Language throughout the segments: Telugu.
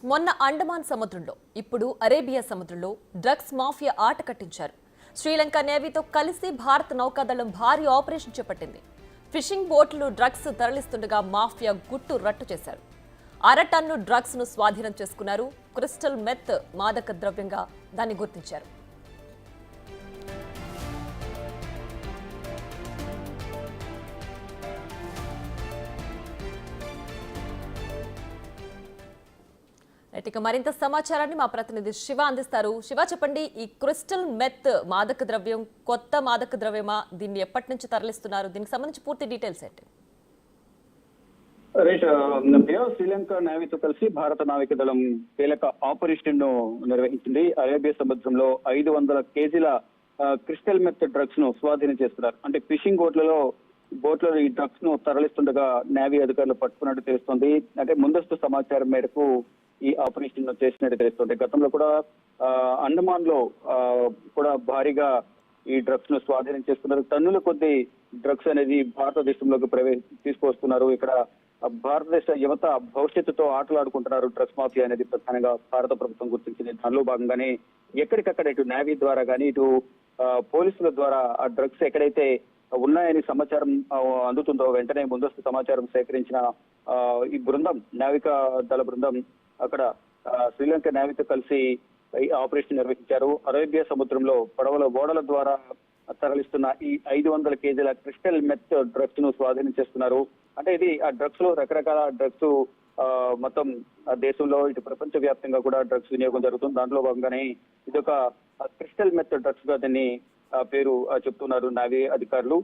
మొన్న అండమాన్ సముద్రంలో ఇప్పుడు అరేబియా సముద్రంలో డ్రగ్స్ మాఫియా ఆట కట్టించారు. శ్రీలంక నేవీతో కలిసి భారత నౌకాదళం భారీ ఆపరేషన్ చేపట్టింది. ఫిషింగ్ బోట్లు డ్రగ్స్ తరలిస్తుండగా మాఫియా గుట్టు రట్టు చేశారు. 1/2 టన్ను డ్రగ్స్ ను స్వాధీనం చేసుకున్నారు. క్రిస్టల్ మెత్ మాదక ద్రవ్యంగా దాన్ని గుర్తించారు. ఇక మరింత సమాచారాన్ని మా ప్రతినిధి శివ అందిస్తారు. శివ, చెప్పండి, ఈ క్రిస్టల్ మెత్ మాదక ద్రవ్యం కొత్త మాదక ద్రవ్యమా? దీన్ని ఎప్పటి నుంచి తరలిస్తున్నారు? దీనికి సంబంధించి పూర్తి డీటెయిల్స్ ఏంటి? రైట్, శ్రీలంక నేవీతో కలిసి భారత నావికాదళం కీలక ఆపరేషన్ ను నిర్వహించింది. అరేబియా సముద్రంలో 500 కేజీల క్రిస్టల్ మెత్ డ్రగ్స్ ను స్వాధీనం చేస్తున్నారు. అంటే ఫిషింగ్ బోట్లలో ఈ డ్రగ్స్ ను తరలిస్తుండగా నేవీ అధికారులు పట్టుకున్నట్టు తెలుస్తోంది. అంటే ముందస్తు సమాచారం మేరకు ఈ ఆపరేషన్ చేసినట్టు తెలుస్తుంది. గతంలో కూడా అండమాన్ లో కూడా భారీగా ఈ డ్రగ్స్ ను స్వాధీనం చేస్తున్నారు. టన్నుల కొద్ది డ్రగ్స్ అనేది భారతదేశంలోకి తీసుకొస్తున్నారు. ఇక్కడ భారతదేశ యువత భవిష్యత్తుతో ఆటలాడుకుంటున్నారు డ్రగ్స్ మాఫియా అనేది ప్రధానంగా భారత ప్రభుత్వం గుర్తించింది. దానిలో భాగంగానే ఎక్కడికక్కడ ఇటు నేవీ ద్వారా కానీ ఇటు పోలీసుల ద్వారా ఆ డ్రగ్స్ ఎక్కడైతే ఉన్నాయని సమాచారం అందుతుందో వెంటనే ముందస్తు సమాచారం సేకరించిన ఈ బృందం, నావికా దళ బృందం అక్కడ శ్రీలంక నేవీతో కలిసి ఆపరేషన్ నిర్వహించారు. అరేబియా సముద్రంలో ఓడల ద్వారా తరలిస్తున్న ఈ 500 కేజీల క్రిస్టల్ మెత్ డ్రగ్స్ ను స్వాధీనం చేస్తున్నారు. అంటే ఇది ఆ డ్రగ్స్ లో రకరకాల డ్రగ్స్ మొత్తం దేశంలో ఇటు ప్రపంచ వ్యాప్తంగా కూడా డ్రగ్స్ వినియోగం జరుగుతుంది. దాంట్లో భాగంగానే ఇదొక క్రిస్టల్ మెత్ డ్రగ్స్ గా దీన్ని పేరు చెప్తున్నారు నావీ అధికారులు.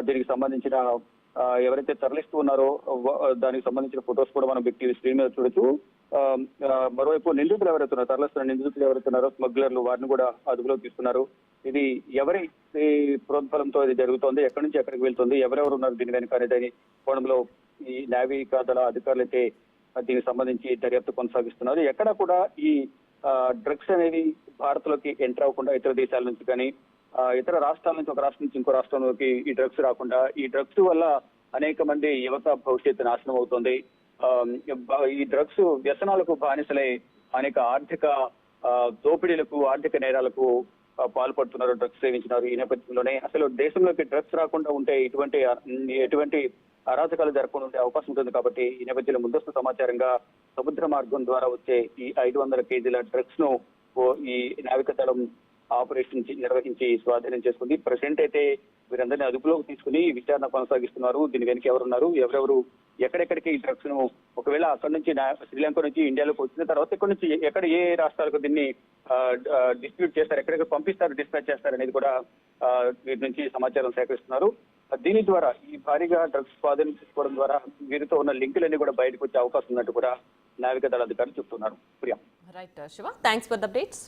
దీనికి సంబంధించిన ఎవరైతే తరలిస్తూ ఉన్నారో దానికి సంబంధించిన ఫొటోస్ కూడా మనం బిగ్ టీవీ స్క్రీన్ మీద చూడొచ్చు. మరోవైపు నిందితులు ఎవరైతున్నారో, తరలిస్తున్న నిందితులు ఎవరైతున్నారో స్మగ్లర్లు, వారిని కూడా అదుపులోకి తీసుకున్నారు. ఇది ఎవరి ప్రోద్బలంతో ఇది జరుగుతోంది, ఎక్కడి నుంచి ఎక్కడికి వెళ్తుంది, ఎవరెవరు ఉన్నారు దీని వెనుక అనేది కోణంలో ఈ నావికా దళ అధికారులు అయితే దీనికి సంబంధించి దర్యాప్తు కొనసాగిస్తున్నారు. ఎక్కడ కూడా ఈ డ్రగ్స్ అనేవి భారత్ లోకి ఎంటర్ అవ్వకుండా ఇతర దేశాల నుంచి కానీ ఇతర రాష్ట్రాల నుంచి ఒక రాష్ట్రం నుంచి ఇంకో రాష్ట్రంలోకి ఈ డ్రగ్స్ రాకుండా, ఈ డ్రగ్స్ వల్ల అనేక మంది యువత భవిష్యత్తు నాశనం అవుతుంది. ఈ డ్రగ్స్ వ్యసనాలకు బానిసలై అనేక ఆర్థిక దోపిడీలకు, ఆర్థిక నేరాలకు పాల్పడుతున్నారు, డ్రగ్స్ సేవించినారు. ఈ నేపథ్యంలోనే అసలు దేశంలోకి డ్రగ్స్ రాకుండా ఉంటే ఎటువంటి అరాచకాలు జరగకుండా ఉండే అవకాశం ఉంటుంది. కాబట్టి ఈ నేపథ్యంలో ముందస్తు సమాచారంగా సముద్ర మార్గం ద్వారా వచ్చే ఈ 500 కేజీల డ్రగ్స్ ను ఈ నావికాదళం ఆపరేషన్ నిర్వహించి స్వాధీనం చేసుకుంది. ప్రెసిడెంట్ అయితే వీరందరినీ అదుపులోకి తీసుకుని విచారణ కొనసాగిస్తున్నారు. దీని వెనుక ఎవరున్నారు, ఎవరెవరు ఎక్కడెక్కడికి ఈ డ్రగ్స్ ను ఒకవేళ అక్కడి నుంచి శ్రీలంక నుంచి ఇండియాలోకి వచ్చిన తర్వాత ఇక్కడ నుంచి ఏ రాష్ట్రాలకు దీన్ని డిస్ట్రిబ్యూట్ చేస్తారు, ఎక్కడెక్కడ పంపిస్తారు, డిస్పాచ్ చేస్తారు అనేది కూడా వీరి నుంచి సమాచారం సేకరిస్తున్నారు. దీని ద్వారా ఈ భారీగా డ్రగ్స్ స్వాధీనం చేసుకోవడం ద్వారా వీరితో ఉన్న లింకులన్నీ కూడా బయటకు వచ్చే అవకాశం ఉన్నట్టు కూడా నావికా దళ అధికారులు చెప్తున్నారు. Priya. Right Shiva, thanks for the updates.